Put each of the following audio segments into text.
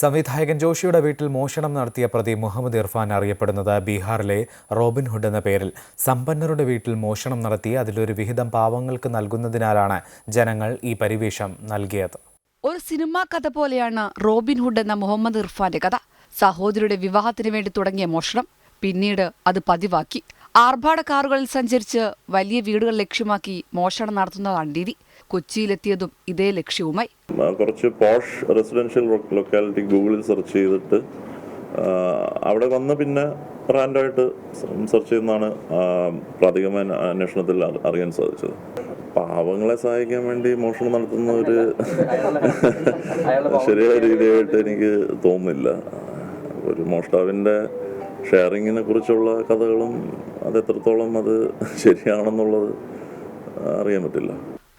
സംവിധായകൻ ജോഷിയുടെ വീട്ടിൽ മോഷണം നടത്തിയ പ്രതി മുഹമ്മദ് ഇർഫാൻ അറിയപ്പെടുന്നത് ബീഹാറിലെ റോബിൻഹുഡ് എന്ന പേരിൽ. സമ്പന്നരുടെ വീട്ടിൽ മോഷണം നടത്തി അതിലൊരു വിഹിതം പാവങ്ങൾക്ക് നൽകുന്നതിനാലാണ് ജനങ്ങൾ ഈ പരിവേഷം നൽകിയത്. ഒരു സിനിമാ കഥ പോലെയാണ് റോബിൻഹുഡ് എന്ന മുഹമ്മദ് ഇർഫാന്റെ കഥ. സഹോദരിയുടെ വിവാഹത്തിന് വേണ്ടി തുടങ്ങിയ മോഷണം പിന്നീട് അത് പതിവാക്കി. ആർഭാട കാറുകളിൽ സഞ്ചരിച്ച് വലിയ വീടുകൾ ലക്ഷ്യമാക്കി മോഷണം നടത്തുന്നതാണ് രീതി. കൊച്ചിയിലെത്തിയതും ഇതേ ലക്ഷ്യവുമായി. കുറച്ച് പോഷ് റെസിഡൻഷ്യൽ ലൊക്കാലിറ്റി ഗൂഗിളിൽ സെർച്ച് ചെയ്തിട്ട് അവിടെ വന്ന് പിന്നെ റാൻഡായിട്ട് സെർച്ച് ചെയ്യുന്നതാണ് പ്രാഥമികമായ അന്വേഷണത്തിൽ അറിയാൻ സാധിച്ചത്. പാവങ്ങളെ സഹായിക്കാൻ വേണ്ടി മോഷണം നടത്തുന്ന ഒരു ശരിയായ രീതിയായിട്ട് എനിക്ക് തോന്നുന്നില്ല. ഒരു മോഷ്ടാവിൻ്റെ ഷെയറിങ്ങിനെ കുറിച്ചുള്ള കഥകളും അത് എത്രത്തോളം അത് ശരിയാണെന്നുള്ളത് അറിയാൻ പറ്റില്ല.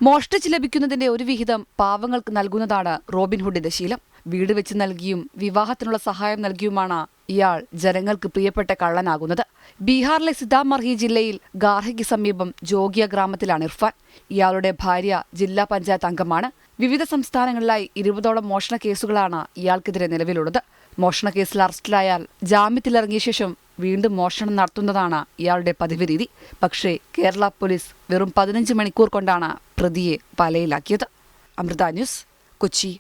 മോഷ്ടിച്ച് ലഭിക്കുന്നതിന്റെ ഒരു വിഹിതം പാവങ്ങൾക്ക് നൽകുന്നതാണ് റോബിൻഹുഡിന്റെ ശീലം. വീട് വെച്ച് നൽകിയും വിവാഹത്തിനുള്ള സഹായം നൽകിയുമാണ് ഇയാൾ ജനങ്ങൾക്ക് പ്രിയപ്പെട്ട കള്ളനാകുന്നത്. ബീഹാറിലെ സീതാമർഹി ജില്ലയിൽ ഗാർഹിക്ക് സമീപം ജോഗിയ ഗ്രാമത്തിലാണ് ഇർഫാൻ. ഇയാളുടെ ഭാര്യ ജില്ലാ പഞ്ചായത്ത് അംഗമാണ്. വിവിധ സംസ്ഥാനങ്ങളിലായി 20ഓളം മോഷണ കേസുകളാണ് ഇയാൾക്കെതിരെ നിലവിലുള്ളത്. മോഷണ കേസിൽ അറസ്റ്റിലായാൽ ജാമ്യത്തിലിറങ്ങിയ ശേഷം വീണ്ടും മോഷണം നടത്തുന്നതാണ് ഇയാളുടെ പതിവ് രീതി. പക്ഷേ കേരള പോലീസ് വെറും 15 മണിക്കൂർ കൊണ്ടാണ് പ്രതിയെ വലയിലാക്കിയത്. അമൃത ന്യൂസ്, കൊച്ചി.